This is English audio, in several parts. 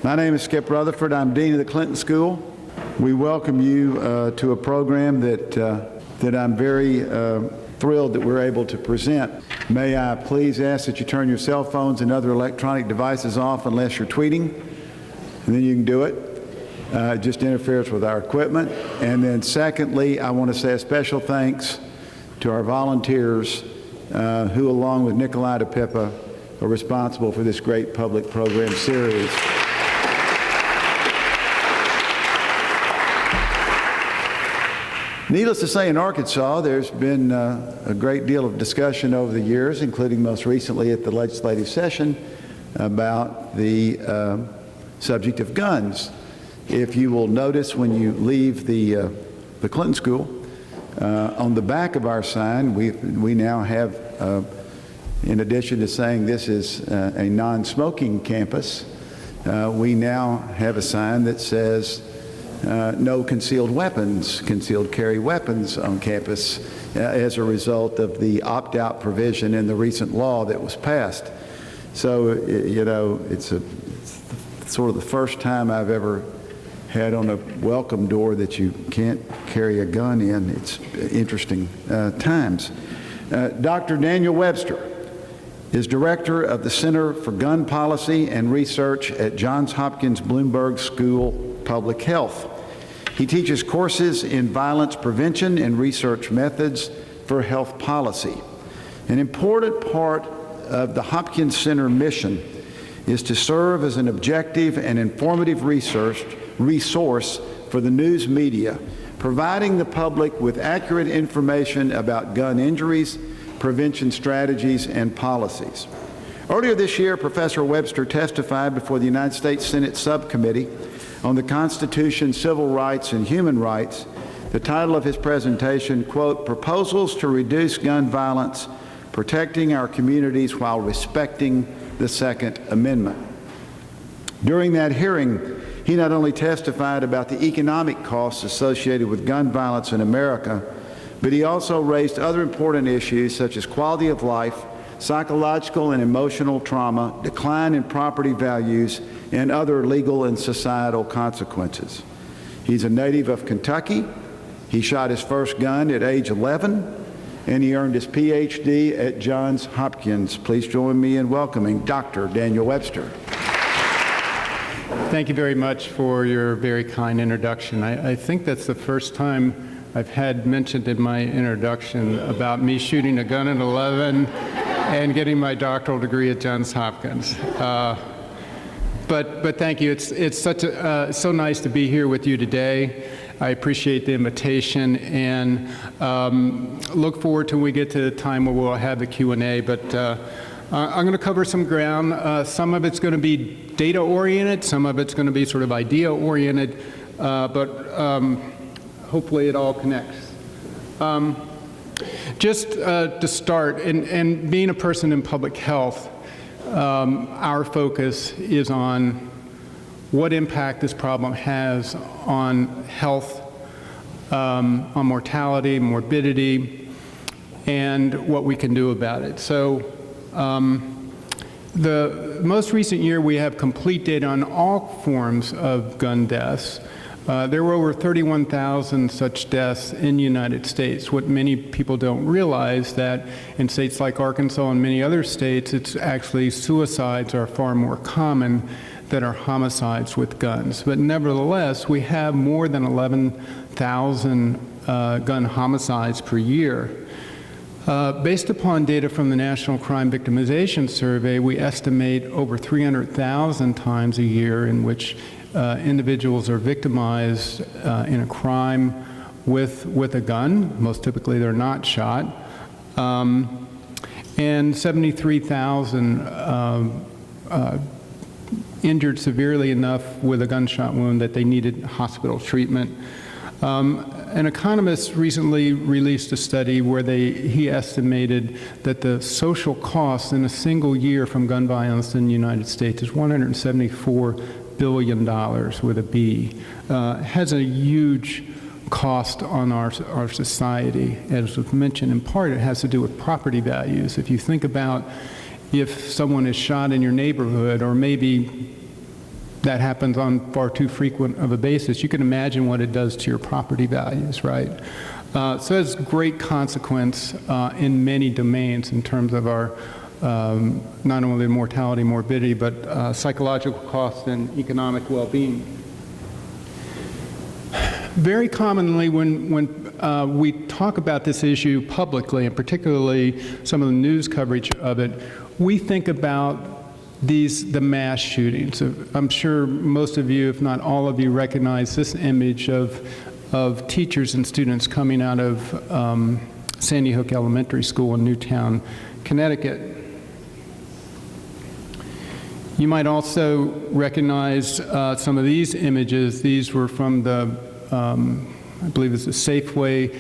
My name is Skip Rutherford. I'm Dean of the Clinton School. We welcome you to a program that I'm very thrilled that we're able to present. May I please ask that you turn your cell phones and other electronic devices off unless you're tweeting, and then you can do it. It just interferes with our equipment. And then secondly, I want to say a special thanks to our volunteers who, along with Nikolai DePippa, are responsible for this great public program series. Needless to say, in Arkansas, there's been a great deal of discussion over the years, including most recently at the legislative session, about the subject of guns. If you will notice when you leave the Clinton School, on the back of our sign, we now have, in addition to saying this is a non-smoking campus, we now have a sign that says no concealed weapons, concealed carry weapons on campus as a result of the opt-out provision in the recent law that was passed. So, you know, it's sort of the first time I've ever had on a welcome door that you can't carry a gun in. It's interesting times. Dr. Daniel Webster is director of the Center for Gun Policy and Research at Johns Hopkins Bloomberg School of Public Health. He teaches courses in violence prevention and research methods for health policy. An important part of the Hopkins Center mission is to serve as an objective and informative resource for the news media, providing the public with accurate information about gun injuries, prevention strategies, and policies. Earlier this year, Professor Webster testified before the United States Senate Subcommittee on the Constitution, Civil Rights, and Human Rights. The title of his presentation, quote, "Proposals to Reduce Gun Violence, Protecting Our Communities While Respecting the Second Amendment." During that hearing, he not only testified about the economic costs associated with gun violence in America, but he also raised other important issues such as quality of life, psychological and emotional trauma, decline in property values, and other legal and societal consequences. He's a native of Kentucky. He shot his first gun at age 11, and he earned his PhD at Johns Hopkins. Please join me in welcoming Dr. Daniel Webster. Thank you very much for your very kind introduction. I think that's the first time I've had mentioned in my introduction about me shooting a gun at 11 and getting my doctoral degree at Johns Hopkins. But thank you. It's so nice to be here with you today. I appreciate the invitation and look forward to when we get to the time where we'll have the Q&A. But I'm going to cover some ground. Some of it's going to be data-oriented. Some of it's going to be sort of idea-oriented. But hopefully it all connects. Just to start, and being a person in public health, our focus is on what impact this problem has on health, on mortality, morbidity, and what we can do about it. So the most recent year we have complete data on all forms of gun deaths. There were over 31,000 such deaths in the United States. What many people don't realize that in states like Arkansas and many other states, it's actually suicides are far more common than are homicides with guns. But nevertheless, we have more than 11,000 gun homicides per year. Based upon data from the National Crime Victimization Survey, we estimate over 300,000 times a year in which individuals are victimized in a crime with a gun. Most typically they're not shot. And 73,000 injured severely enough with a gunshot wound that they needed hospital treatment. An economist recently released a study where he estimated that the social cost in a single year from gun violence in the United States is $174 billion with a B. Has a huge cost on our society. As was mentioned, in part, it has to do with property values. If you think about if someone is shot in your neighborhood, or maybe that happens on far too frequent of a basis, you can imagine what it does to your property values, right? So it's great consequence in many domains in terms of our not only mortality, morbidity, but psychological costs and economic well-being. Very commonly when we talk about this issue publicly, and particularly some of the news coverage of it, we think about the mass shootings. I'm sure most of you, if not all of you, recognize this image of teachers and students coming out of Sandy Hook Elementary School in Newtown, Connecticut. You might also recognize some of these images. These were from the, I believe it's a Safeway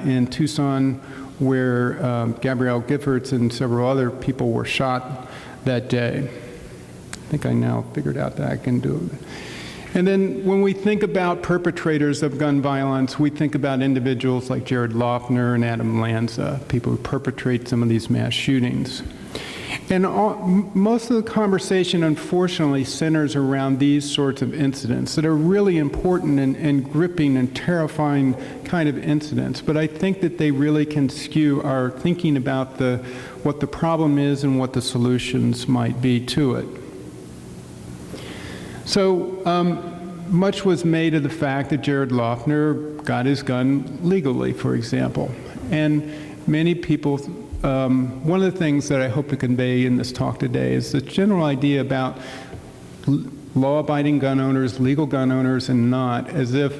in Tucson, where Gabrielle Giffords and several other people were shot that day. I think I now figured out that I can do it. And then when we think about perpetrators of gun violence, we think about individuals like Jared Loughner and Adam Lanza, people who perpetrate some of these mass shootings. And most of the conversation, unfortunately, centers around these sorts of incidents that are really important and gripping and terrifying kind of incidents. But I think that they really can skew our thinking about what the problem is and what the solutions might be to it. So much was made of the fact that Jared Loughner got his gun legally, for example. And many people, one of the things that I hope to convey in this talk today is the general idea about law-abiding gun owners, legal gun owners, and not, as if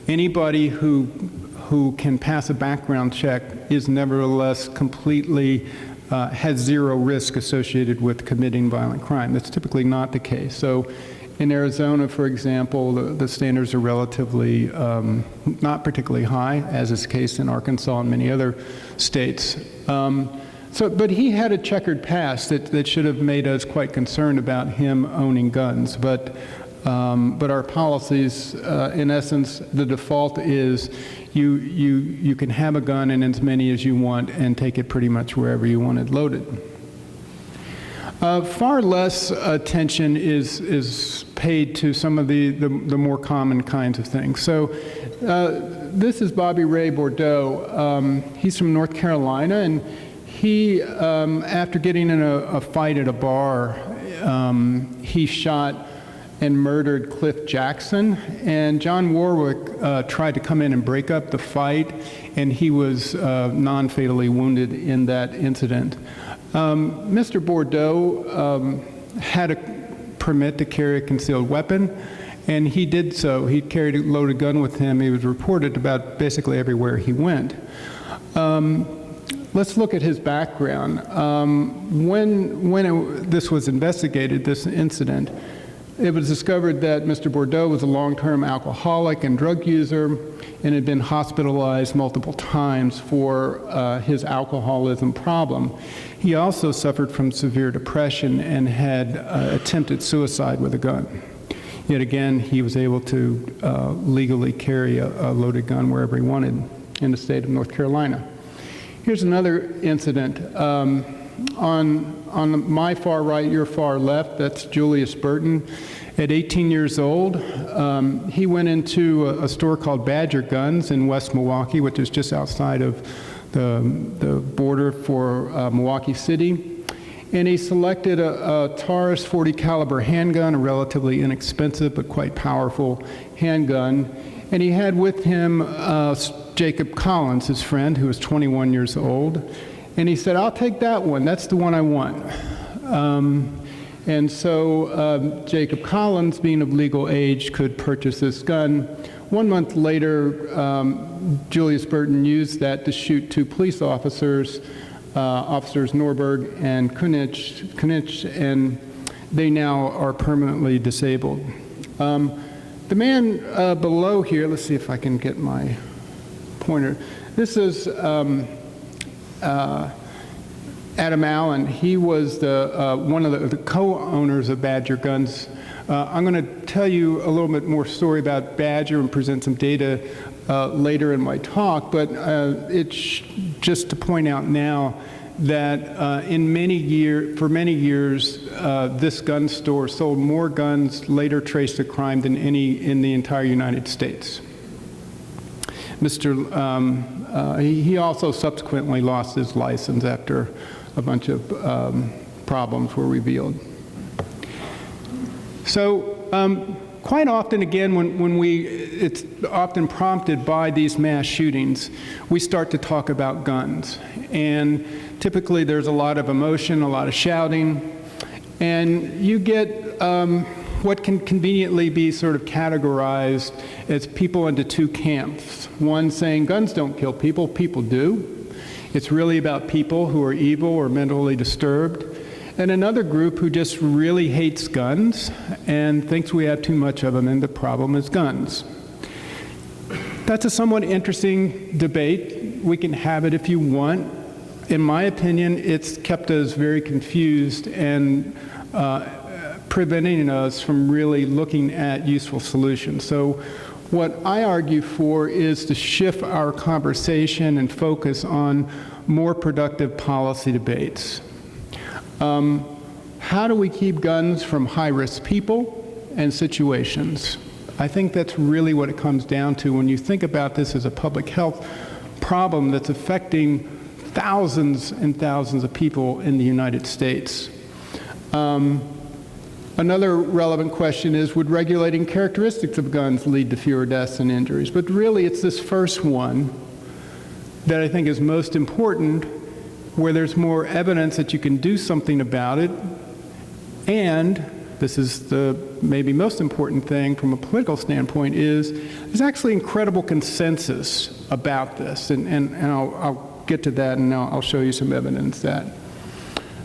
anybody who can pass a background check is nevertheless completely has zero risk associated with committing violent crime. That's typically not the case. So in Arizona, for example, the standards are relatively not particularly high, as is the case in Arkansas and many other states. But he had a checkered past that should have made us quite concerned about him owning guns. But our policies, in essence, the default is you can have a gun and as many as you want and take it pretty much wherever you want it loaded. Far less attention is paid to some of the more common kinds of things. So this is Bobby Ray Bordeaux. He's from North Carolina, and he, after getting in a fight at a bar, he shot and murdered Cliff Jackson. And John Warwick tried to come in and break up the fight, and he was non-fatally wounded in that incident. Mr. Bordeaux had a permit to carry a concealed weapon, and he did so. He carried a loaded gun with him. He was reported about basically everywhere he went. Let's look at his background. When this was investigated, this incident, it was discovered that Mr. Bordeaux was a long-term alcoholic and drug user and had been hospitalized multiple times for his alcoholism problem. He also suffered from severe depression and had attempted suicide with a gun. Yet again, he was able to legally carry a loaded gun wherever he wanted in the state of North Carolina. Here's another incident. On my far right, your far left, that's Julius Burton. At 18 years old, he went into a store called Badger Guns in West Milwaukee, which is just outside of the border for Milwaukee City. And he selected a Taurus 40 caliber handgun, a relatively inexpensive but quite powerful handgun. And he had with him Jacob Collins, his friend, who was 21 years old. And he said, "I'll take that one. That's the one I want." And so Jacob Collins, being of legal age, could purchase this gun. 1 month later, Julius Burton used that to shoot two police officers, Officers Norberg and Kunich, and they now are permanently disabled. The man below here, let's see if I can get my pointer. This is Adam Allen. He was one of the co-owners of Badger Guns. I'm going to tell you a little bit more story about Badger and present some data later in my talk, but it's just to point out now that for many years, this gun store sold more guns later traced to crime than any in the entire United States. He also subsequently lost his license after a bunch of problems were revealed. So quite often, again, it's often prompted by these mass shootings, we start to talk about guns. And typically there's a lot of emotion, a lot of shouting, and you get what can conveniently be sort of categorized as people into two camps. One saying guns don't kill people, people do. It's really about people who are evil or mentally disturbed. And another group who just really hates guns and thinks we have too much of them and the problem is guns. That's a somewhat interesting debate. We can have it if you want. In my opinion, it's kept us very confused and preventing us from really looking at useful solutions. So what I argue for is to shift our conversation and focus on more productive policy debates. How do we keep guns from high-risk people and situations? I think that's really what it comes down to when you think about this as a public health problem that's affecting thousands and thousands of people in the United States. Another relevant question is, would regulating characteristics of guns lead to fewer deaths and injuries? But really, it's this first one that I think is most important, where there's more evidence that you can do something about it, and this is the maybe most important thing from a political standpoint, is there's actually incredible consensus about this, and I'll get to that, and I'll show you some evidence that.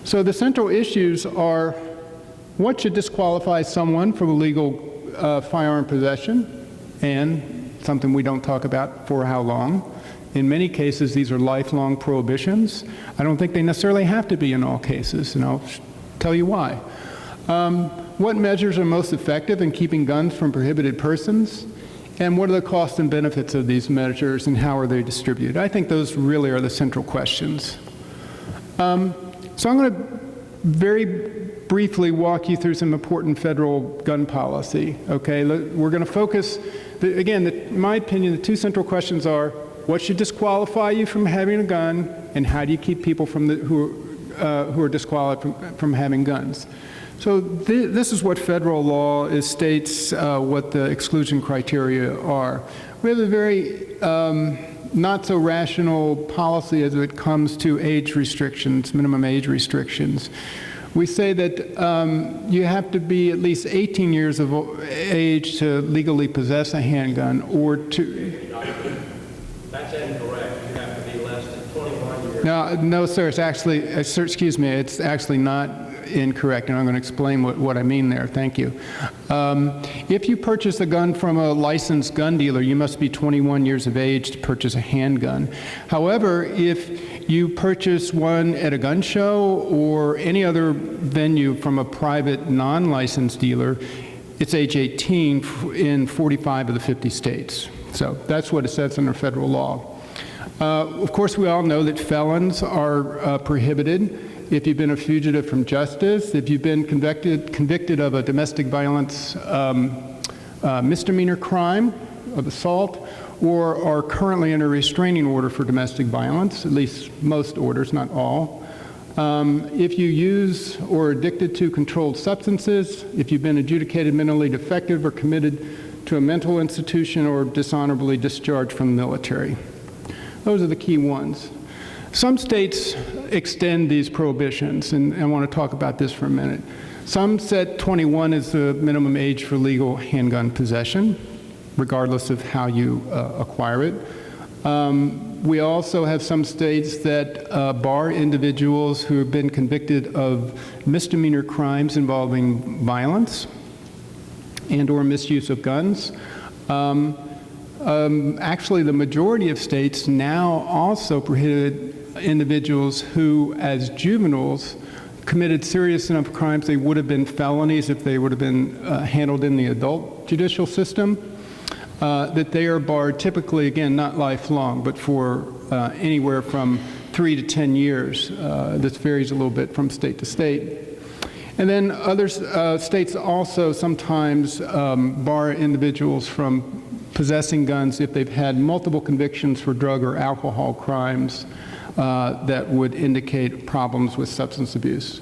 So the central issues are, what should disqualify someone from illegal firearm possession, and something we don't talk about, for how long. In many cases, these are lifelong prohibitions. I don't think they necessarily have to be in all cases, and I'll tell you why. What measures are most effective in keeping guns from prohibited persons? And what are the costs and benefits of these measures, and how are they distributed? I think those really are the central questions. So I'm going to very briefly walk you through some important federal gun policy. Okay, we're going to focus, again, in my opinion, the two central questions are, what should disqualify you from having a gun, and how do you keep people who are disqualified from having guns? So this is what federal law states what the exclusion criteria are. We have a very not so rational policy as it comes to age restrictions, minimum age restrictions. We say that you have to be at least 18 years of age to legally possess a handgun, or to... That's incorrect. You have to be less than 21 years. No, sir, it's actually, excuse me, it's actually not incorrect, and I'm going to explain what I mean there. Thank you. If you purchase a gun from a licensed gun dealer, you must be 21 years of age to purchase a handgun. However, if you purchase one at a gun show or any other venue from a private non-licensed dealer, it's age 18 in 45 of the 50 states. So that's what it says under federal law. Of course, we all know that felons are prohibited. If you've been a fugitive from justice, if you've been convicted of a domestic violence misdemeanor crime of assault, or are currently in a restraining order for domestic violence, at least most orders, not all. If you use or are addicted to controlled substances, if you've been adjudicated mentally defective or committed to a mental institution, or dishonorably discharged from the military. Those are the key ones. Some states extend these prohibitions, and I want to talk about this for a minute. Some set 21 as the minimum age for legal handgun possession, regardless of how you acquire it. We also have some states that bar individuals who have been convicted of misdemeanor crimes involving violence and or misuse of guns. Actually, the majority of states now also prohibit individuals who, as juveniles, committed serious enough crimes they would have been felonies if they would have been handled in the adult judicial system, that they are barred typically, again, not lifelong, but for anywhere from 3 to 10 years. This varies a little bit from state to state. And then other states also sometimes bar individuals from possessing guns if they've had multiple convictions for drug or alcohol crimes that would indicate problems with substance abuse.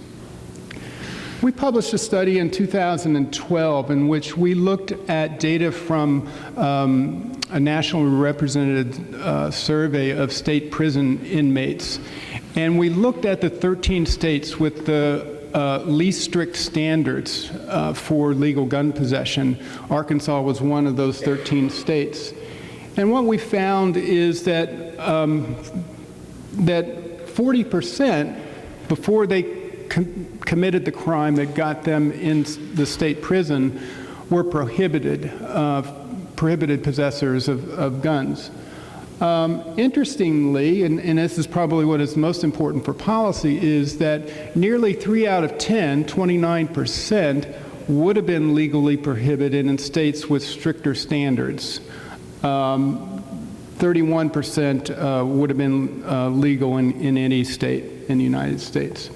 We published a study in 2012 in which we looked at data from a nationally represented survey of state prison inmates. And we looked at the 13 states with the least strict standards for legal gun possession. Arkansas was one of those 13 states. And what we found is that 40% before they committed the crime that got them in the state prison were prohibited possessors of guns. Interestingly, and this is probably what is most important for policy, is that nearly 3 out of 10, 29%, would have been legally prohibited in states with stricter standards. 31% would have been legal in any state in the United States.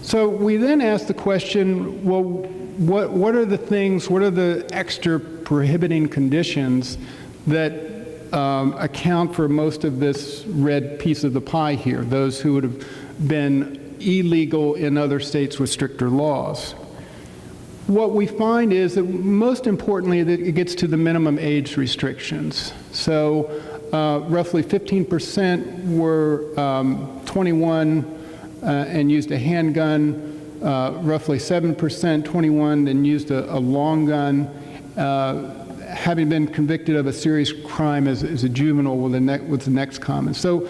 So we then asked the question, well, what are the things, what are the extra prohibiting conditions that account for most of this red piece of the pie here, those who would have been illegal in other states with stricter laws? What we find is that most importantly that it gets to the minimum age restrictions. So roughly 15% were 21 and used a handgun, roughly 7% 21 and used a long gun, having been convicted of a serious crime as a juvenile was the next comment. So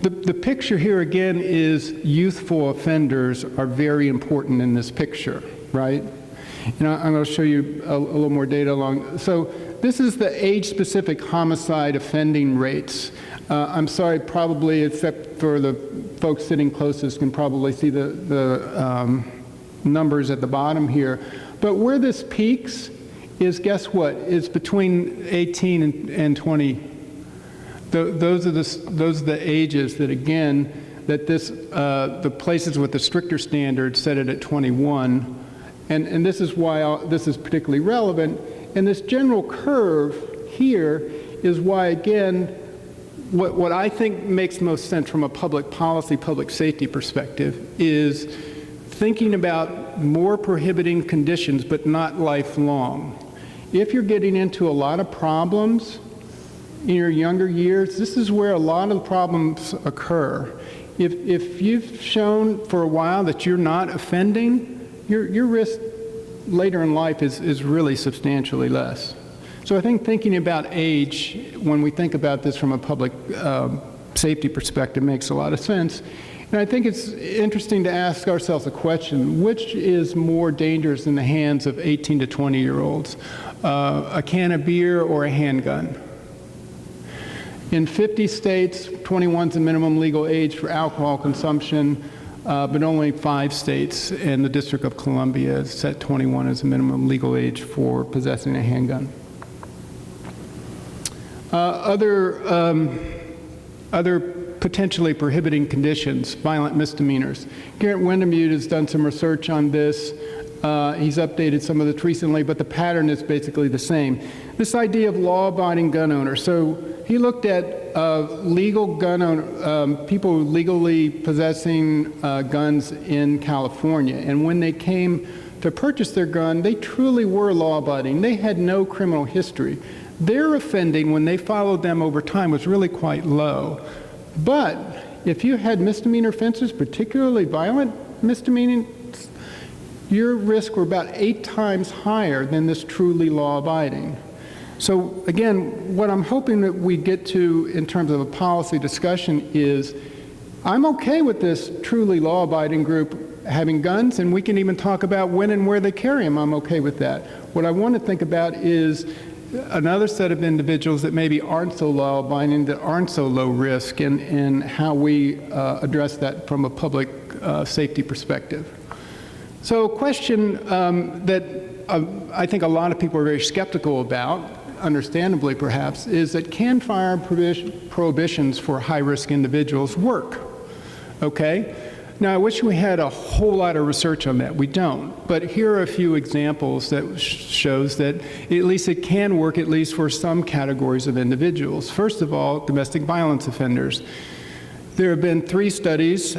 the picture here again is youthful offenders are very important in this picture, right? And I'm going to show you a little more data along. So this is the age-specific homicide offending rates. I'm sorry, probably, except for the folks sitting closest can probably see the numbers at the bottom here. But where this peaks is, guess what? It's between 18 and 20. Those are the ages that, again, that the places with the stricter standards set it at 21. And this is why this is particularly relevant. And this general curve here is why, again, what I think makes most sense from a public policy, public safety perspective is thinking about more prohibiting conditions, but not lifelong. If you're getting into a lot of problems in your younger years, this is where a lot of the problems occur. If you've shown for a while that you're not offending, your risk later in life is really substantially less. So I think thinking about age, when we think about this from a public safety perspective, makes a lot of sense. And I think it's interesting to ask ourselves a question: which is more dangerous in the hands of 18 to 20-year-olds, a can of beer or a handgun? In 50 states, 21 is the minimum legal age for alcohol consumption, but only 5 states and the District of Columbia set 21 as the minimum legal age for possessing a handgun. Other potentially prohibiting conditions, violent misdemeanors. Garrett Windemute has done some research on this. He's updated some of it recently, but the pattern is basically the same. This idea of law-abiding gun owners. So he looked at legal gun owner, people legally possessing guns in California, and when they came to purchase their gun, they truly were law-abiding. They had no criminal history. Their offending, when they followed them over time, was really quite low. But if you had misdemeanor offenses, particularly violent misdemeanors, your risk were about 8 times higher than this truly law-abiding. So again, what I'm hoping that we get to in terms of a policy discussion is, I'm okay with this truly law-abiding group having guns, and we can even talk about when and where they carry them. I'm okay with that. What I want to think about is another set of individuals that maybe aren't so law-abiding, that aren't so low risk, and how we address that from a public safety perspective. So a question that I think a lot of people are very skeptical about, understandably perhaps, is that can firearm prohibitions for high-risk individuals work? Okay? Now, I wish we had a whole lot of research on that. We don't. But here are a few examples that shows that at least it can work, at least for some categories of individuals. First of all, domestic violence offenders. There have been 3 studies,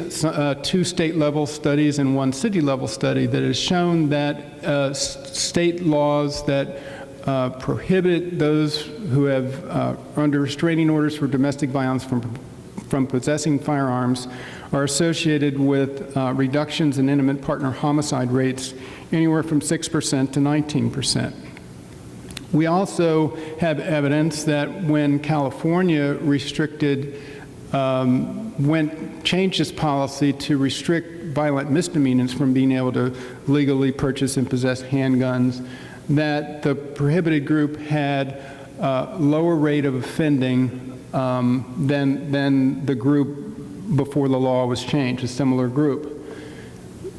2 state-level studies and 1 city-level study, that has shown that state laws that prohibit those who have under restraining orders for domestic violence from possessing firearms are associated with reductions in intimate partner homicide rates anywhere from 6% to 19%. We also have evidence that when California changed its policy to restrict violent misdemeanors from being able to legally purchase and possess handguns, that the prohibited group had a lower rate of offending than the group before the law was changed, a similar group.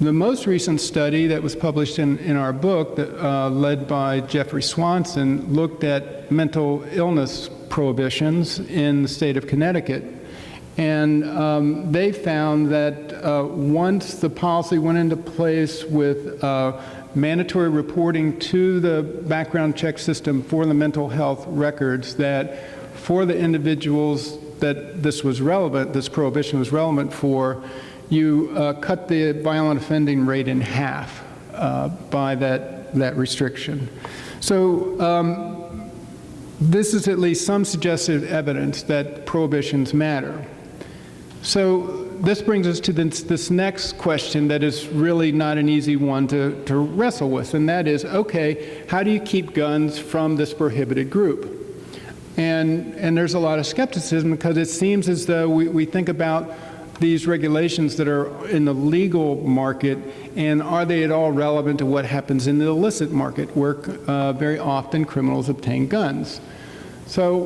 The most recent study that was published in our book, led by Jeffrey Swanson, looked at mental illness prohibitions in the state of Connecticut. And they found that once the policy went into place with mandatory reporting to the background check system for the mental health records, that for the individuals that this prohibition was relevant for, you cut the violent offending rate in half by that restriction. So this is at least some suggestive evidence that prohibitions matter. So this brings us to this next question that is really not an easy one to wrestle with, and that is, okay, how do you keep guns from this prohibited group? And there's a lot of skepticism, because it seems as though we think about these regulations that are in the legal market, and are they at all relevant to what happens in the illicit market, where very often criminals obtain guns? So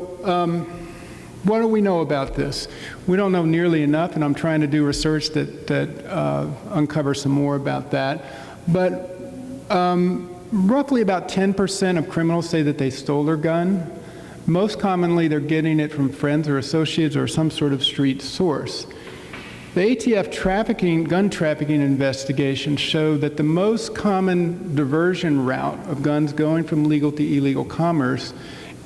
what do we know about this? We don't know nearly enough, and I'm trying to do research that uncovers some more about that. But roughly about 10% of criminals say that they stole their gun. Most commonly, they're getting it from friends or associates or some sort of street source. The ATF gun trafficking investigation showed that the most common diversion route of guns going from legal to illegal commerce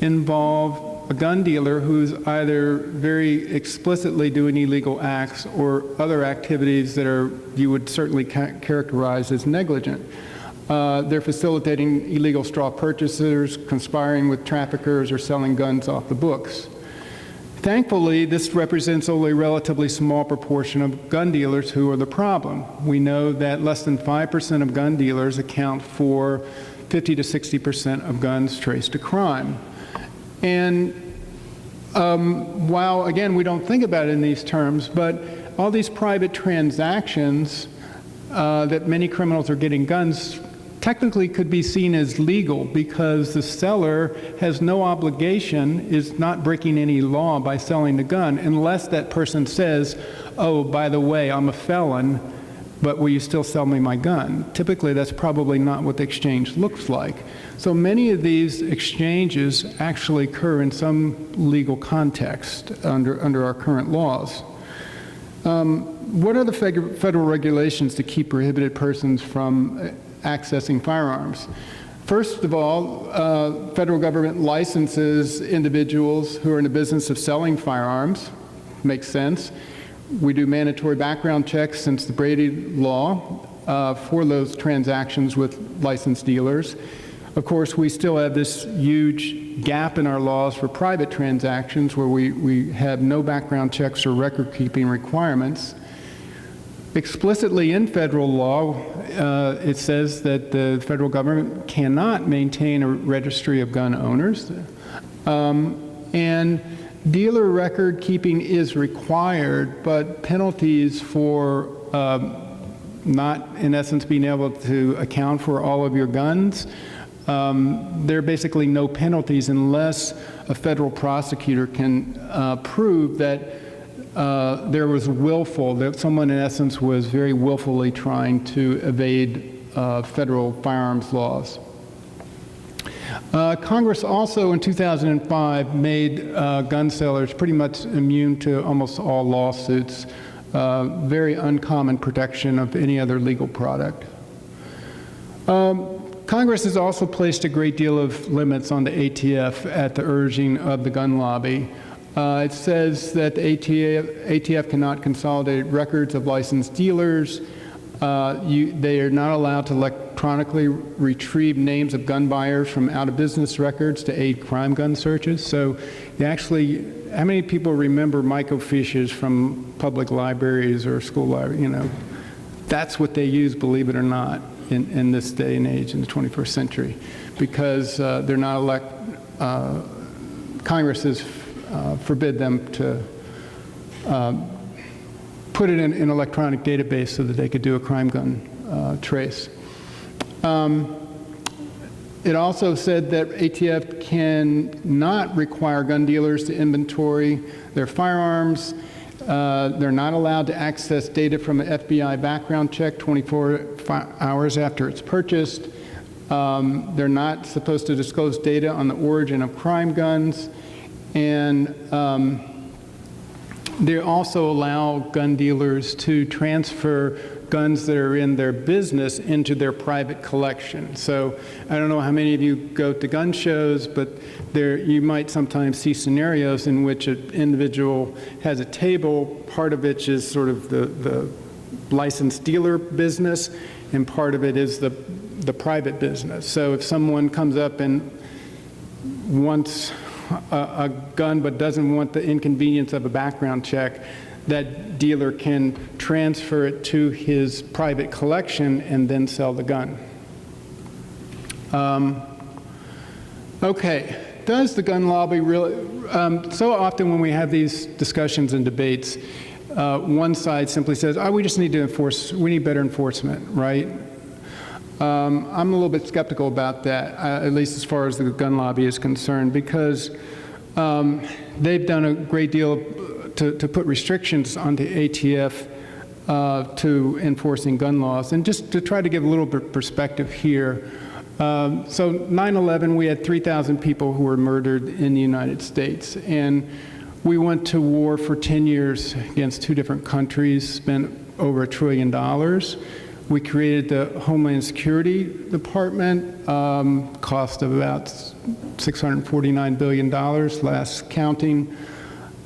involve a gun dealer who's either very explicitly doing illegal acts or other activities that you would certainly characterize as negligent. They're facilitating illegal straw purchasers, conspiring with traffickers, or selling guns off the books. Thankfully, this represents only a relatively small proportion of gun dealers who are the problem. We know that less than 5% of gun dealers account for 50 to 60% of guns traced to crime. And while, again, we don't think about it in these terms, but all these private transactions that many criminals are getting guns technically could be seen as legal, because the seller has no obligation, is not breaking any law by selling the gun, unless that person says, oh, by the way, I'm a felon, but will you still sell me my gun? Typically, that's probably not what the exchange looks like. So many of these exchanges actually occur in some legal context under our current laws. What are the federal regulations to keep prohibited persons from accessing firearms? First of all, federal government licenses individuals who are in the business of selling firearms. Makes sense. We do mandatory background checks since the Brady law for those transactions with licensed dealers. Of course, we still have this huge gap in our laws for private transactions, where we have no background checks or record-keeping requirements. Explicitly in federal law, it says that the federal government cannot maintain a registry of gun owners. And dealer record keeping is required, but penalties for not, in essence, being able to account for all of your guns, there are basically no penalties unless a federal prosecutor can prove that there was that someone in essence was very willfully trying to evade federal firearms laws. Congress also in 2005 made gun sellers pretty much immune to almost all lawsuits, very uncommon protection of any other legal product. Congress has also placed a great deal of limits on the ATF at the urging of the gun lobby. It says that the ATF cannot consolidate records of licensed dealers. They are not allowed to electronically retrieve names of gun buyers from out-of-business records to aid crime gun searches. So actually, how many people remember microfiches from public libraries or school libraries? You know, that's what they use, believe it or not, in this day and age, in the 21st century, because they're not Congress has forbid them to put it in an electronic database so that they could do a crime gun trace. It also said that ATF can not require gun dealers to inventory their firearms. They're not allowed to access data from an FBI background check 24 hours after it's purchased. They're not supposed to disclose data on the origin of crime guns. And they also allow gun dealers to transfer guns that are in their business into their private collection. So I don't know how many of you go to gun shows, but you might sometimes see scenarios in which an individual has a table, part of which is sort of the licensed dealer business, and part of it is the private business. So if someone comes up and wants a gun but doesn't want the inconvenience of a background check, that dealer can transfer it to his private collection and then sell the gun. Okay, does the gun lobby really, so often when we have these discussions and debates, one side simply says, oh, we just need to enforce, we need better enforcement, right? I'm a little bit skeptical about that, at least as far as the gun lobby is concerned, because they've done a great deal to put restrictions on the ATF to enforcing gun laws. And just to try to give a little bit of perspective here, so 9/11, we had 3,000 people who were murdered in the United States. And we went to war for 10 years against 2 different countries, spent over $1 trillion. We created the Homeland Security Department, cost of about $649 billion, last counting.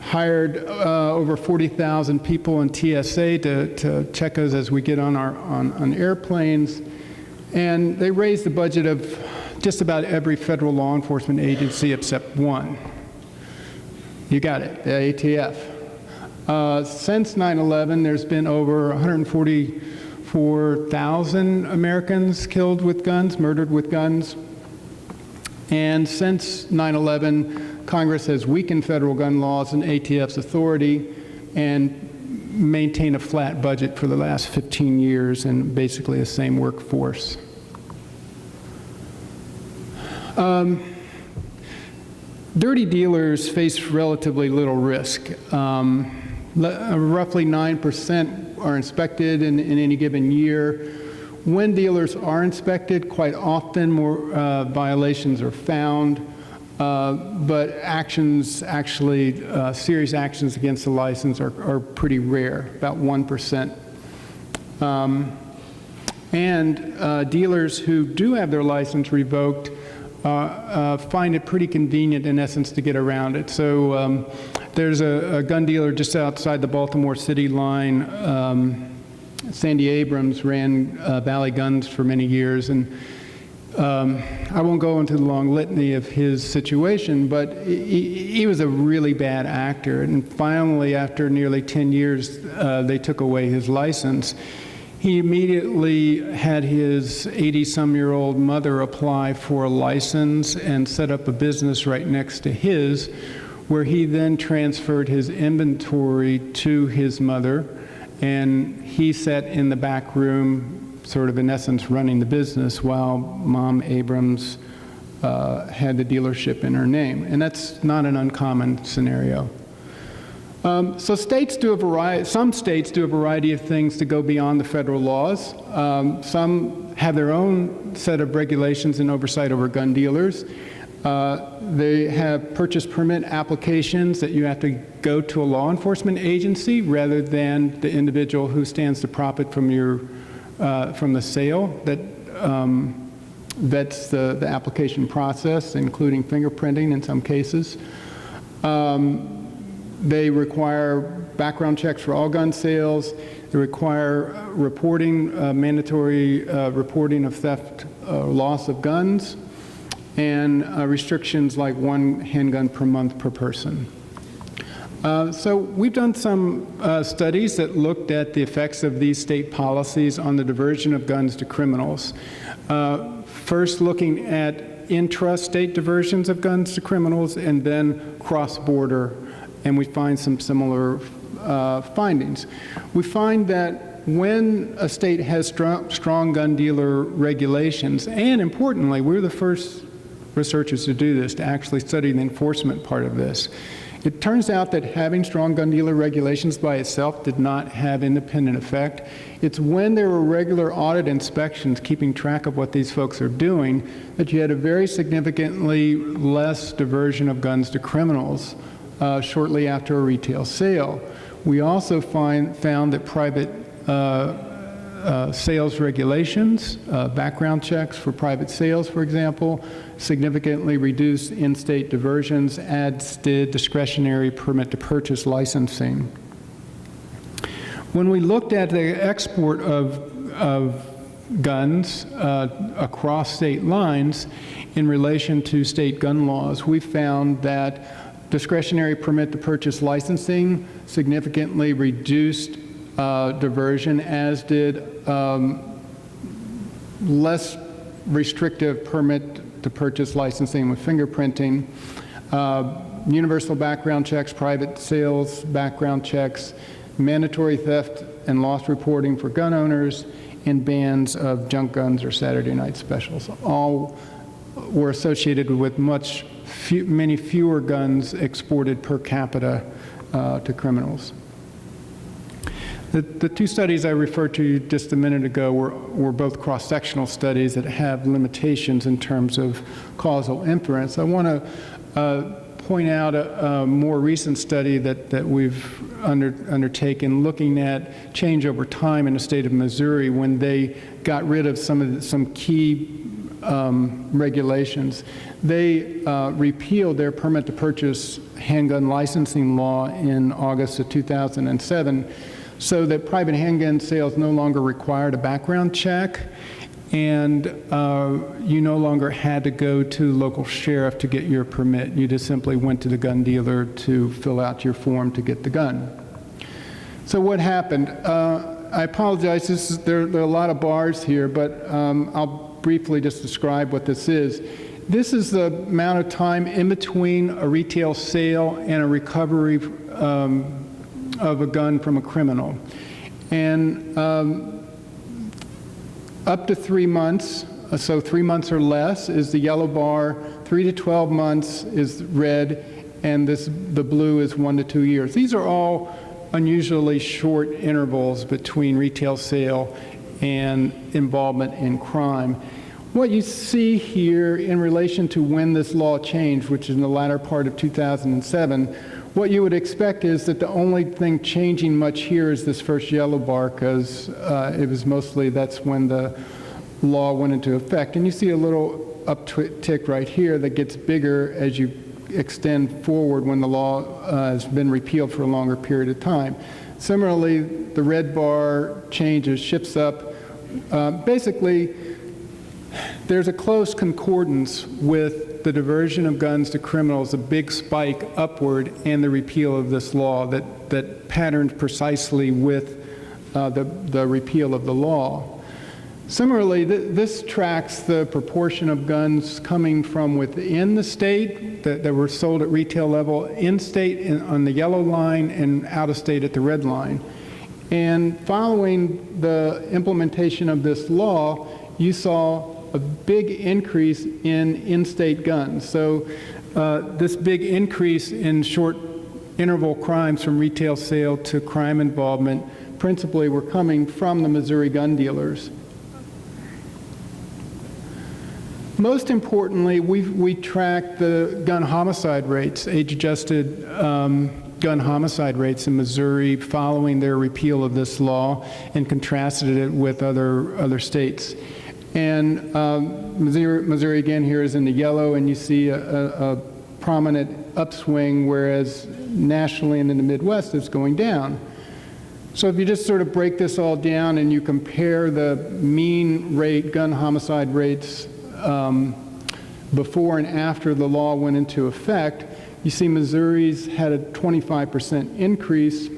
Hired over 40,000 people in TSA to check us as we get on on airplanes. And they raised the budget of just about every federal law enforcement agency except one. You got it, the ATF. Since 9/11, there's been over 144,000 Americans killed with guns, murdered with guns. And since 9/11, Congress has weakened federal gun laws and ATF's authority and maintained a flat budget for the last 15 years and basically the same workforce. Dirty dealers face relatively little risk. Roughly 9% are inspected in any given year. When dealers are inspected, quite often more violations are found. But actions, actually, serious actions against the license are pretty rare, about 1%. And dealers who do have their license revoked find it pretty convenient, in essence, to get around it. So there's a gun dealer just outside the Baltimore city line. Sandy Abrams ran Valley Guns for many years, and I won't go into the long litany of his situation, but he was a really bad actor. And finally, after nearly 10 years, they took away his license. He immediately had his 80-some-year-old mother apply for a license and set up a business right next to his, where he then transferred his inventory to his mother, and he sat in the back room, sort of in essence running the business, while Mom Abrams had the dealership in her name. And that's not an uncommon scenario. So states do a variety, some states do a variety of things to go beyond the federal laws. Some have their own set of regulations and oversight over gun dealers. They have purchase permit applications that you have to go to a law enforcement agency rather than the individual who stands to profit from the sale that vets the application process, including fingerprinting in some cases. They require background checks for all gun sales. They require reporting, mandatory reporting of theft, loss of guns, and restrictions like 1 handgun per month per person. So we've done some studies that looked at the effects of these state policies on the diversion of guns to criminals. First looking at intrastate diversions of guns to criminals, and then cross-border, and we find some similar findings. We find that when a state has strong gun dealer regulations, and importantly, we're the first researchers to do this, to actually study the enforcement part of this. It turns out that having strong gun dealer regulations by itself did not have independent effect. It's when there were regular audit inspections keeping track of what these folks are doing that you had a very significantly less diversion of guns to criminals shortly after a retail sale. We also found that private sales regulations, background checks for private sales, for example, significantly reduced in-state diversions, as did discretionary permit to purchase licensing. When we looked at the export of guns across state lines in relation to state gun laws, we found that discretionary permit to purchase licensing significantly reduced diversion, as did less restrictive permit to purchase licensing with fingerprinting, universal background checks, private sales background checks, mandatory theft and loss reporting for gun owners, and bans of junk guns or Saturday night specials. All were associated with many fewer guns exported per capita to criminals. The two studies I referred to just a minute ago were both cross-sectional studies that have limitations in terms of causal inference. I want to point out a more recent study that we've undertaken looking at change over time in the state of Missouri when they got rid of some key regulations. They repealed their permit to purchase handgun licensing law in August of 2007, so that private handgun sales no longer required a background check, and you no longer had to go to local sheriff to get your permit. You just simply went to the gun dealer to fill out your form to get the gun. So what happened? I apologize, there are a lot of bars here, but I'll briefly just describe what this is. This is the amount of time in between a retail sale and a recovery of a gun from a criminal. And up to 3 months, so 3 months or less is the yellow bar, 3 to 12 months is red, and the blue is 1 to 2 years. These are all unusually short intervals between retail sale and involvement in crime. What you see here in relation to when this law changed, which is in the latter part of 2007, what you would expect is that the only thing changing much here is this first yellow bar, because it was mostly, that's when the law went into effect. And you see a little uptick right here that gets bigger as you extend forward when the law has been repealed for a longer period of time. Similarly, the red bar changes, shifts up. Basically, there's a close concordance with the diversion of guns to criminals, a big spike upward, and the repeal of this law that patterned precisely with the repeal of the law. Similarly, this tracks the proportion of guns coming from within the state that were sold at retail level, in-state on the yellow line, and out-of-state at the red line. And following the implementation of this law, you saw a big increase in-state guns. So this big increase in short interval crimes from retail sale to crime involvement principally were coming from the Missouri gun dealers. Most importantly, we track the gun homicide rates, age-adjusted gun homicide rates in Missouri following their repeal of this law, and contrasted it with other states. And Missouri again here is in the yellow, and you see a prominent upswing, whereas nationally and in the Midwest it's going down. So if you just sort of break this all down and you compare the mean rate, gun homicide rates before and after the law went into effect, you see Missouri's had a 25% increase,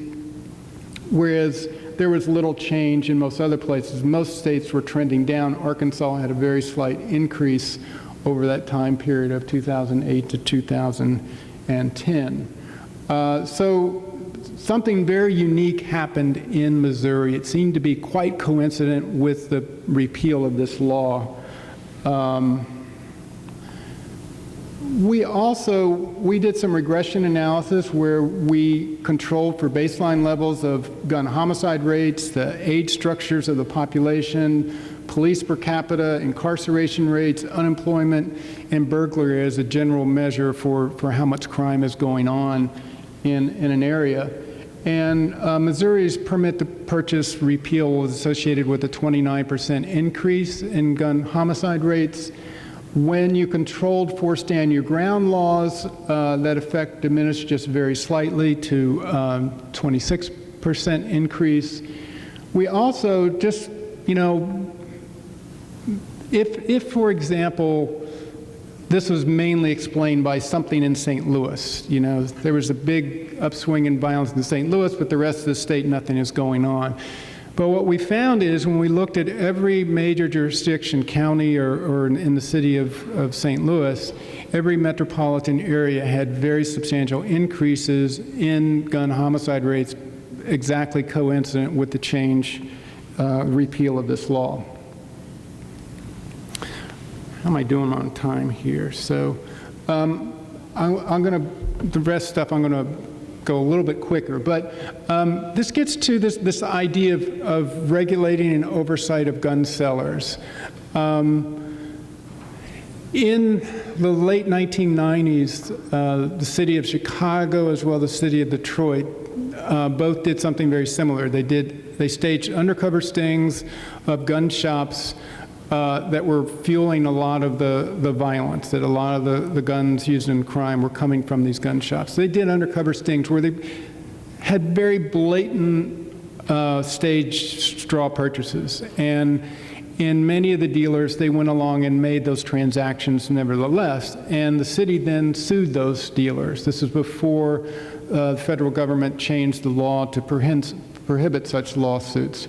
whereas there was little change in most other places. Most states were trending down. Arkansas had a very slight increase over that time period of 2008 to 2010. So something very unique happened in Missouri. It seemed to be quite coincident with the repeal of this law. We did some regression analysis where we controlled for baseline levels of gun homicide rates, the age structures of the population, police per capita, incarceration rates, unemployment, and burglary as a general measure for how much crime is going on in an area. And Missouri's permit to purchase repeal was associated with a 29% increase in gun homicide rates. When you controlled for stand your ground laws, that effect diminished just very slightly to 26% increase. We also just, if for example, this was mainly explained by something in St. Louis. There was a big upswing in violence in St. Louis, but the rest of the state, nothing is going on. But what we found is when we looked at every major jurisdiction, county or in the city of St. Louis, every metropolitan area had very substantial increases in gun homicide rates, exactly coincident with the repeal of this law. How am I doing on time here? So the rest stuff I'm going to go a little bit quicker, but this gets to this idea of regulating and oversight of gun sellers. In the late 1990s, the city of Chicago as well as the city of Detroit both did something very similar. They staged undercover stings of gun shops that were fueling a lot of the violence, that a lot of the guns used in crime were coming from these gun shops. They did undercover stings where they had very blatant staged straw purchases. And in many of the dealers, they went along and made those transactions nevertheless. And the city then sued those dealers. This is before the federal government changed the law to prohibit such lawsuits.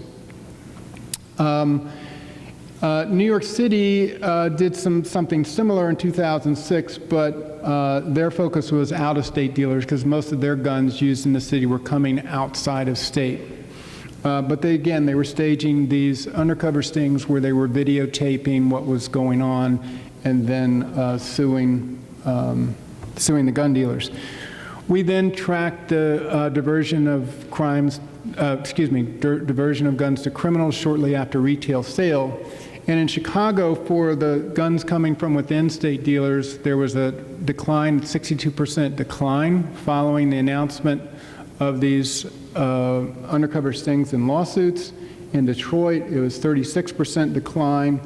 New York City did something similar in 2006, but their focus was out-of-state dealers because most of their guns used in the city were coming outside of state. But they were staging these undercover stings where they were videotaping what was going on and then suing the gun dealers. We then tracked the diversion of diversion of guns to criminals shortly after retail sale. And in Chicago, for the guns coming from within state dealers, there was a decline, 62% decline following the announcement of these undercover stings and lawsuits. In Detroit, it was 36% decline.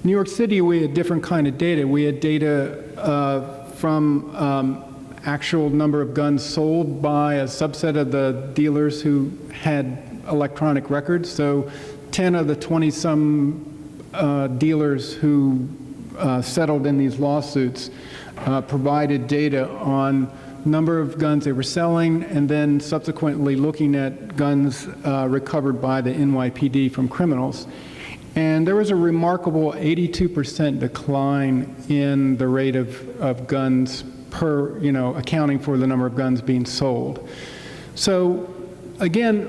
New York City, we had different kind of data. We had data from actual number of guns sold by a subset of the dealers who had electronic records. So 10 of the 20-some dealers who settled in these lawsuits provided data on number of guns they were selling and then subsequently looking at guns recovered by the NYPD from criminals. And there was a remarkable 82% decline in the rate of guns per, accounting for the number of guns being sold. So again,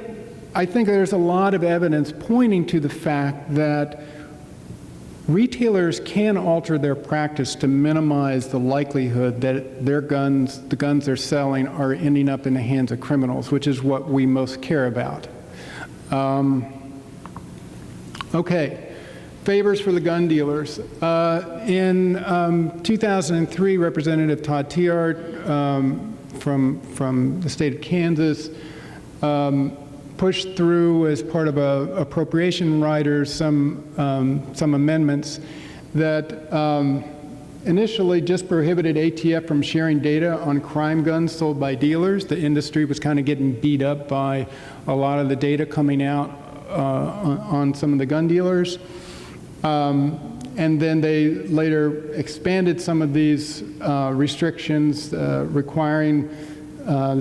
I think there's a lot of evidence pointing to the fact that retailers can alter their practice to minimize the likelihood that the guns they're selling are ending up in the hands of criminals, which is what we most care about. Okay, Favors for the gun dealers. In 2003, Representative Todd Tiahrt from the state of Kansas pushed through, as part of a appropriation rider, some amendments that initially just prohibited ATF from sharing data on crime guns sold by dealers. The industry was kind of getting beat up by a lot of the data coming out on some of the gun dealers. And then they later expanded some of these restrictions, they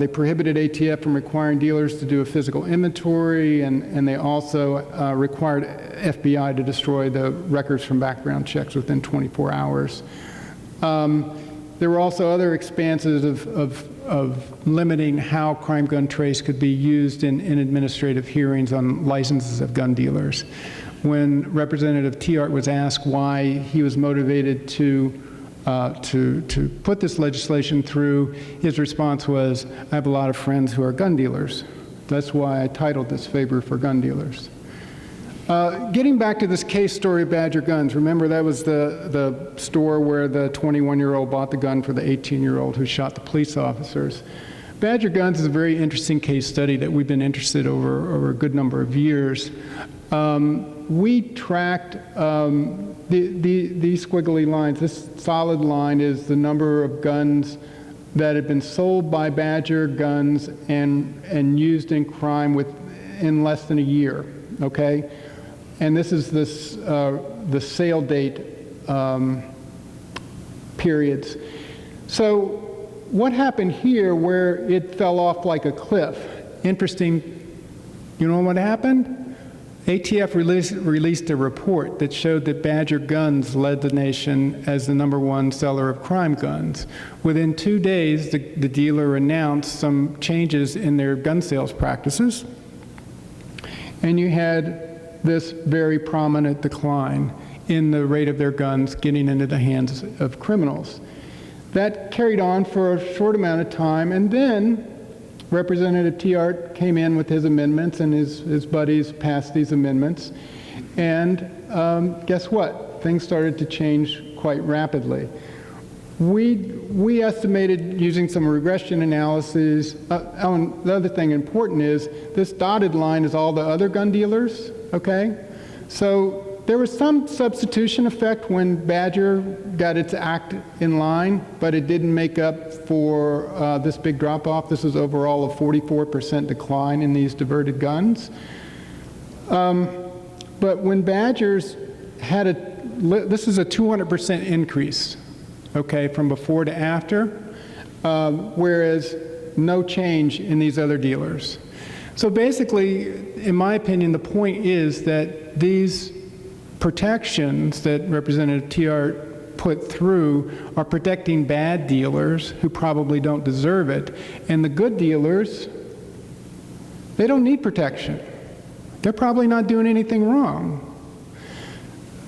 prohibited ATF from requiring dealers to do a physical inventory, and they also required FBI to destroy the records from background checks within 24 hours. There were also other expanses of limiting how crime gun trace could be used in administrative hearings on licenses of gun dealers. When Representative Tiahrt was asked why he was motivated to put this legislation through, his response was, "I have a lot of friends who are gun dealers. That's why I titled this Favor for Gun Dealers." Getting back to this case story of Badger Guns, remember that was the store where the 21-year-old bought the gun for the 18-year-old who shot the police officers. Badger Guns is a very interesting case study that we've been interested over a good number of years. We tracked these squiggly lines. This solid line is the number of guns that had been sold by Badger Guns and used in crime in less than a year, okay? And this is the sale date periods. So what happened here where it fell off like a cliff? Interesting, you know what happened? ATF released a report that showed that Badger Guns led the nation as the #1 seller of crime guns. Within 2 days, the dealer announced some changes in their gun sales practices, and you had this very prominent decline in the rate of their guns getting into the hands of criminals. That carried on for a short amount of time, and then Representative Tiahrt came in with his amendments, and his buddies passed these amendments. And guess what? Things started to change quite rapidly. We estimated using some regression analyses. The other thing important is this dotted line is all the other gun dealers, okay? So there was some substitution effect when Badger got its act in line, but it didn't make up for this big drop-off. This is overall a 44% decline in these diverted guns. But when Badgers had this is a 200% increase, okay, from before to after, whereas no change in these other dealers. So basically, in my opinion, the point is that these protections that Representative Tiahrt put through are protecting bad dealers who probably don't deserve it, and the good dealers, they don't need protection. They're probably not doing anything wrong.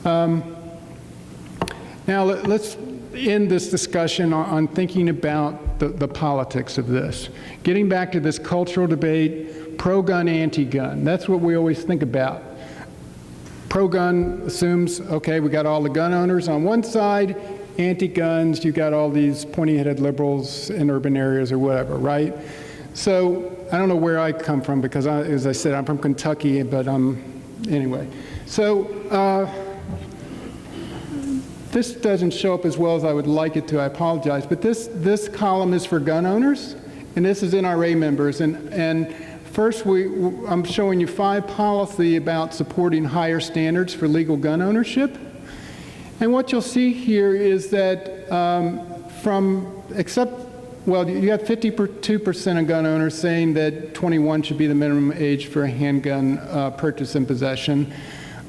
Now let's end this discussion on thinking about the politics of this. Getting back to this cultural debate, pro-gun, anti-gun. That's what we always think about. Pro-gun assumes, okay, we got all the gun owners on one side, anti-guns, you got all these pointy-headed liberals in urban areas or whatever, right? So I don't know where I come from because, as I said, I'm from Kentucky, but anyway. So this doesn't show up as well as I would like it to, I apologize, but this column is for gun owners, and this is NRA members, and first, I'm showing you 5 policy about supporting higher standards for legal gun ownership. And what you'll see here is that you have 52% of gun owners saying that 21 should be the minimum age for a handgun purchase and possession.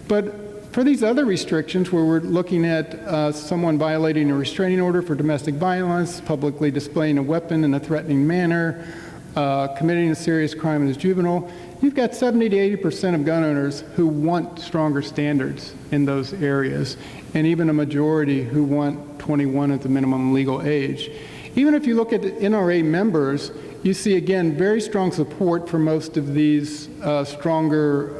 But for these other restrictions, where we're looking at someone violating a restraining order for domestic violence, publicly displaying a weapon in a threatening manner, committing a serious crime as juvenile, you've got 70 to 80% of gun owners who want stronger standards in those areas, and even a majority who want 21 as the minimum legal age. Even if you look at the NRA members, you see, again, very strong support for most of these stronger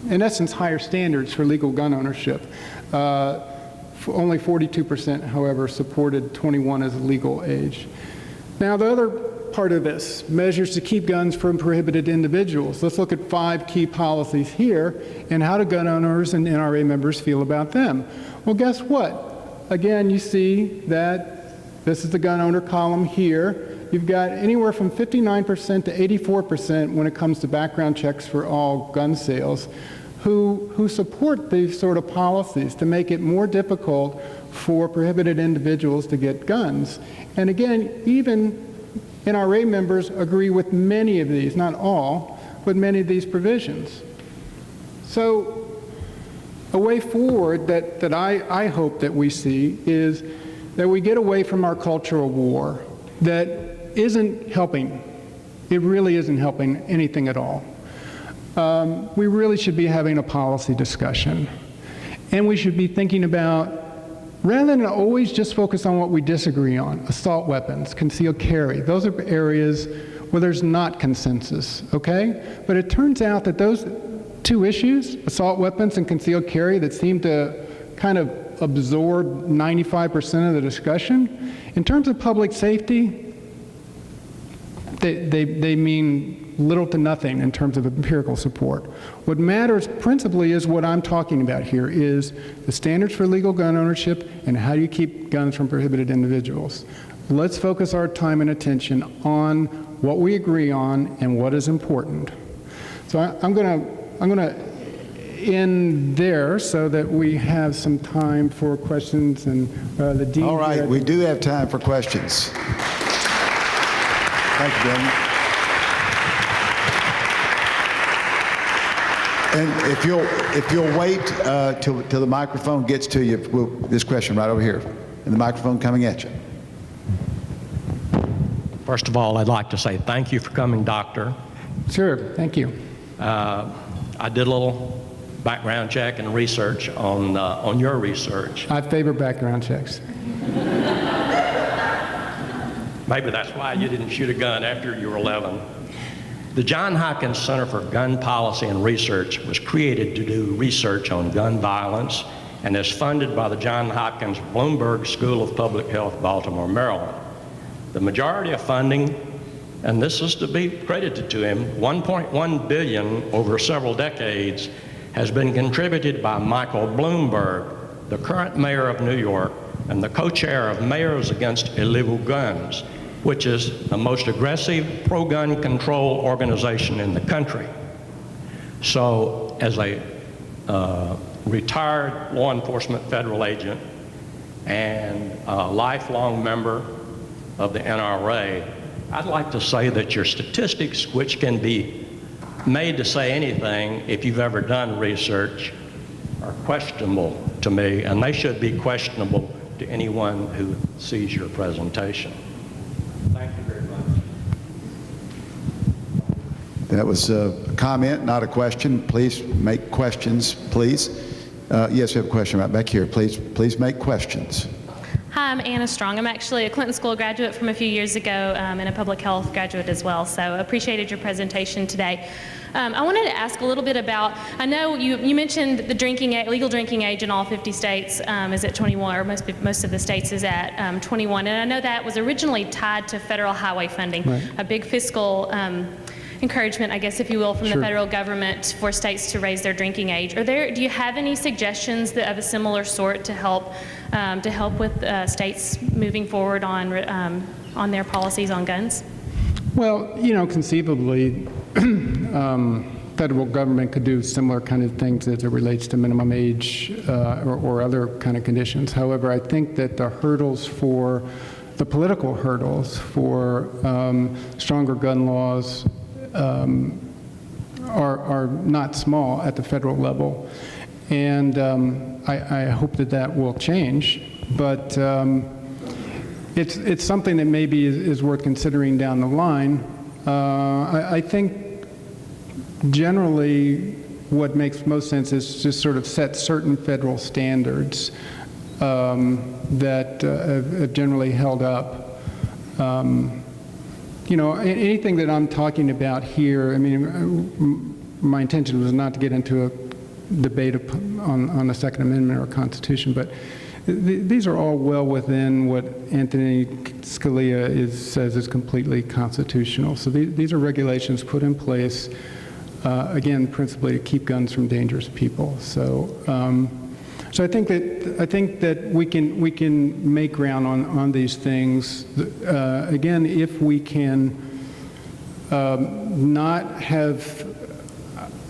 in essence, higher standards for legal gun ownership. Only 42%, however, supported 21 as a legal age. Now, the other part of this, measures to keep guns from prohibited individuals. Let's look at 5 key policies here and how do gun owners and NRA members feel about them. Well, guess what? Again, you see that this is the gun owner column here. You've got anywhere from 59% to 84% when it comes to background checks for all gun sales who support these sort of policies to make it more difficult for prohibited individuals to get guns. And again, even NRA members agree with many of these, not all, but many of these provisions. So a way forward that I hope that we see is that we get away from our cultural war that isn't helping. It really isn't helping anything at all. We really should be having a policy discussion. And we should be thinking about, rather than always just focus on what we disagree on, assault weapons, concealed carry, those are areas where there's not consensus, okay? But it turns out that those 2 issues, assault weapons and concealed carry, that seem to kind of absorb 95% of the discussion, in terms of public safety, they mean little to nothing in terms of empirical support. What matters principally is what I'm talking about here, is the standards for legal gun ownership and how do you keep guns from prohibited individuals. Let's focus our time and attention on what we agree on and what is important. So I'm gonna end there so that we have some time for questions, and the dean. All right, we do have time for questions. Thank you, Daniel. And if you'll wait till the microphone gets to you, this question right over here, and the microphone coming at you. First of all, I'd like to say thank you for coming, Doctor. Sure, thank you. I did a little background check and research on your research. I favor background checks. Maybe that's why you didn't shoot a gun after you were 11. The John Hopkins Center for Gun Policy and Research was created to do research on gun violence and is funded by the John Hopkins Bloomberg School of Public Health, Baltimore, Maryland. The majority of funding, and this is to be credited to him, $1.1 billion over several decades, has been contributed by Michael Bloomberg, the current mayor of New York and the co-chair of Mayors Against Illegal Guns, which is the most aggressive pro-gun control organization in the country. So as a retired law enforcement federal agent and a lifelong member of the NRA, I'd like to say that your statistics, which can be made to say anything if you've ever done research, are questionable to me, and they should be questionable to anyone who sees your presentation. Thank you very much. That was a comment, not a question. Please make questions, please. Yes, we have a question right back here. Please make questions. Hi, I'm Anna Strong. I'm actually a Clinton School graduate from a few years ago and a public health graduate as well, so appreciated your presentation today. I wanted to ask a little bit about, I know you mentioned the legal drinking age in all 50 states is at 21, or most of the states is at 21, and I know that was originally tied to federal highway funding, right. A big fiscal encouragement, I guess, if you will, from the federal government for states to raise their drinking age. Do you have any suggestions of a similar sort to help with states moving forward on their policies on guns? Well, conceivably, federal government could do similar kind of things as it relates to minimum age or other kind of conditions. However, I think that the political hurdles for stronger gun laws are not small at the federal level, and I hope that will change. But it's something that maybe is worth considering down the line. I think generally what makes most sense is just sort of set certain federal standards that have generally held up. Anything that I'm talking about here, I mean, my intention was not to get into a debate on the Second Amendment or Constitution, but these are all well within what Anthony Scalia says is completely constitutional. So these are regulations put in place, again, principally to keep guns from dangerous people. So, so I think that we can make ground on these things. Again, if we can not have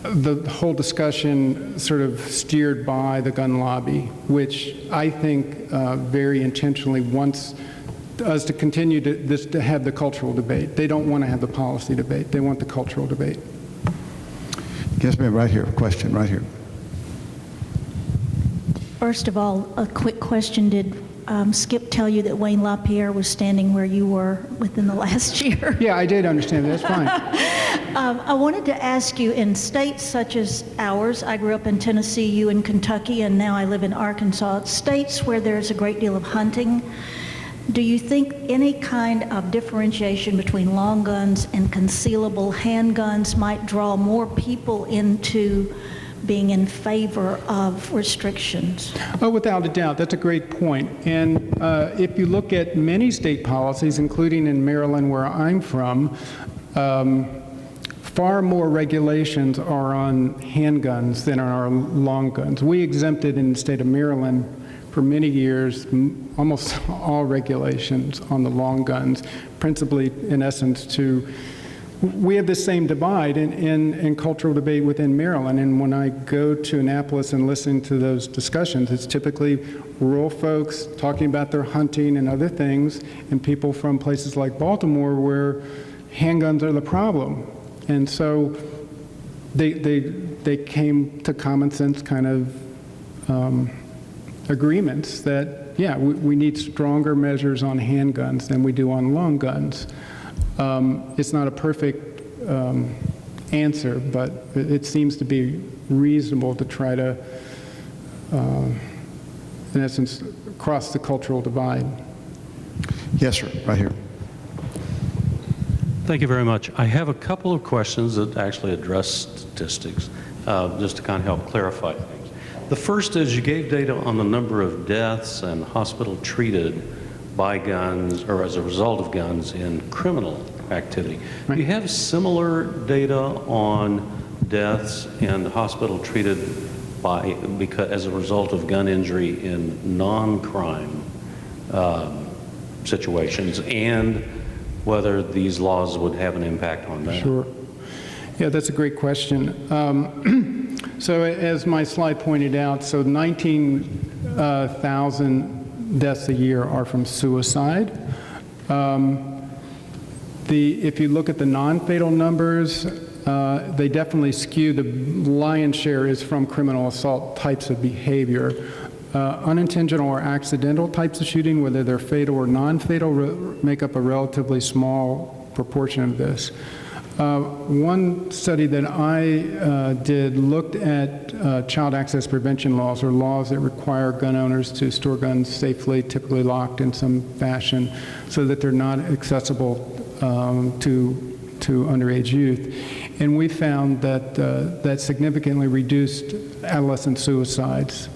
the whole discussion sort of steered by the gun lobby, which I think very intentionally wants us to continue to have the cultural debate. They don't want to have the policy debate. They want the cultural debate. Yes, ma'am, right here. Question right here. First of all, a quick question. Did Skip tell you that Wayne LaPierre was standing where you were within the last year? Yeah, I did understand that. That's fine. I wanted to ask you, in states such as ours, I grew up in Tennessee, you in Kentucky, and now I live in Arkansas, states where there's a great deal of hunting, do you think any kind of differentiation between long guns and concealable handguns might draw more people into being in favor of restrictions? Oh, without a doubt. That's a great point. And if you look at many state policies, including in Maryland, where I'm from, far more regulations are on handguns than are long guns. We exempted in the state of Maryland for many years almost all regulations on the long guns, principally, in essence, we have the same divide in cultural debate within Maryland. And when I go to Annapolis and listen to those discussions, it's typically rural folks talking about their hunting and other things, and people from places like Baltimore where handguns are the problem. And so they came to common sense kind of agreements that, yeah, we need stronger measures on handguns than we do on long guns. It's not a perfect answer, but it seems to be reasonable to try to, in essence, cross the cultural divide. Yes, sir, right here. Thank you very much. I have a couple of questions that actually address statistics, just to kind of help clarify things. The first is you gave data on the number of deaths and hospital treated by guns or as a result of guns in criminal activity. Right. Do you have similar data on deaths and hospital treated as a result of gun injury in non-crime situations, and whether these laws would have an impact on that? Sure. Yeah, that's a great question. So as my slide pointed out, so 19,000 deaths a year are from suicide. If you look at the non-fatal numbers, they definitely skew. The lion's share is from criminal assault types of behavior. Unintentional or accidental types of shooting, whether they're fatal or non-fatal, make up a relatively small proportion of this. One study that I did looked at child access prevention laws, or laws that require gun owners to store guns safely, typically locked in some fashion, so that they're not accessible to underage youth. And we found that that significantly reduced adolescent suicides.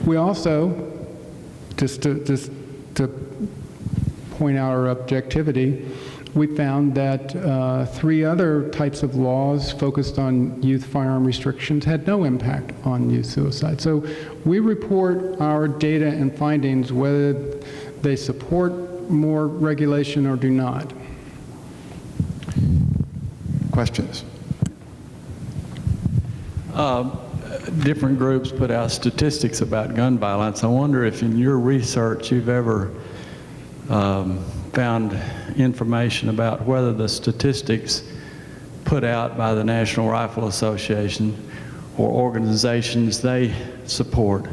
We also, just to point out our objectivity, we found that 3 other types of laws focused on youth firearm restrictions had no impact on youth suicide. So we report our data and findings whether they support more regulation or do not. Questions? Different groups put out statistics about gun violence. I wonder if in your research you've ever found information about whether the statistics put out by the National Rifle Association or organizations they support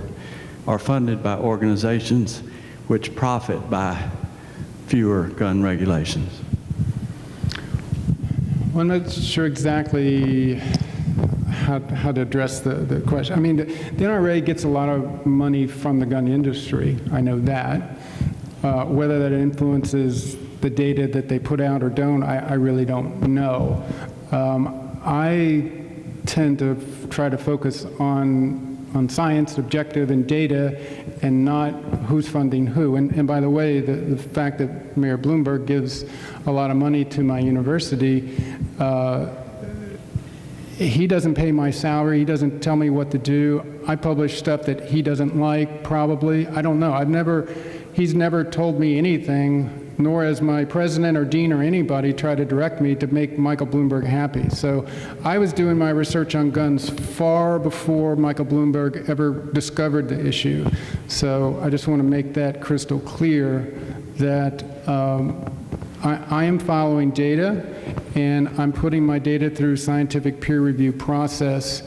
are funded by organizations which profit by fewer gun regulations. Well, I'm not sure exactly how to address the question. I mean, the NRA gets a lot of money from the gun industry. I know that. Whether that influences the data that they put out or don't, I really don't know. I tend to try to focus on science, objective, and data, and not who's funding who. And by the way, the fact that Mayor Bloomberg gives a lot of money to my university, he doesn't pay my salary. He doesn't tell me what to do. I publish stuff that he doesn't like, probably. I don't know. He's never told me anything, nor has my president or dean or anybody tried to direct me to make Michael Bloomberg happy. So I was doing my research on guns far before Michael Bloomberg ever discovered the issue. So I just want to make that crystal clear that I am following data, and I'm putting my data through scientific peer review process.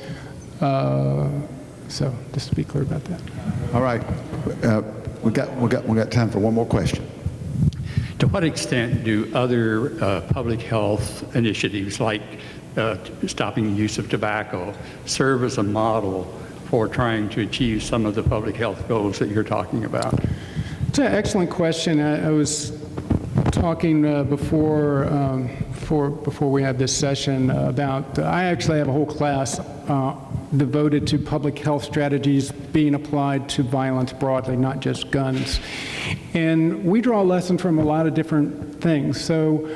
So just to be clear about that. All right. We got time for one more question. To what extent do other public health initiatives like stopping the use of tobacco serve as a model for trying to achieve some of the public health goals that you're talking about? It's an excellent question. I was talking before we had this session about, I actually have a whole class devoted to public health strategies being applied to violence broadly, not just guns. And we draw lessons from a lot of different things. So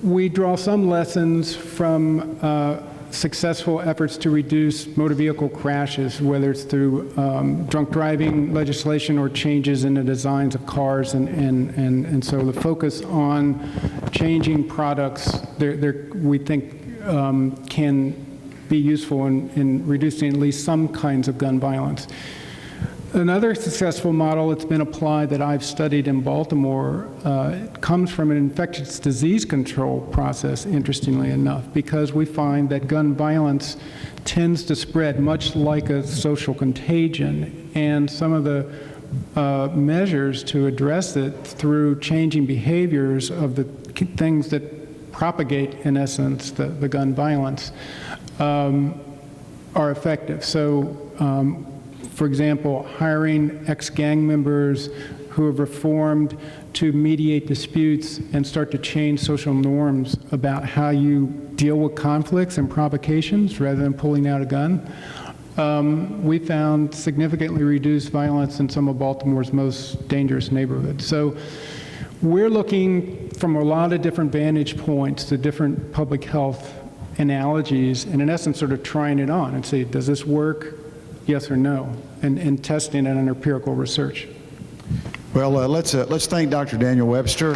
we draw some lessons from successful efforts to reduce motor vehicle crashes, whether it's through drunk driving legislation or changes in the designs of cars. And so the focus on changing products, we think can be useful in reducing at least some kinds of gun violence. Another successful model that's been applied that I've studied in Baltimore comes from an infectious disease control process, interestingly enough, because we find that gun violence tends to spread much like a social contagion, and some of the measures to address it through changing behaviors of the things that propagate, in essence, the gun violence are effective. So, for example, hiring ex-gang members who have reformed to mediate disputes and start to change social norms about how you deal with conflicts and provocations rather than pulling out a gun. We found significantly reduced violence in some of Baltimore's most dangerous neighborhoods. So we're looking from a lot of different vantage points to different public health analogies, and in essence sort of trying it on and say, does this work? Yes or no, and testing it on empirical research. Well, let's thank Dr. Daniel Webster.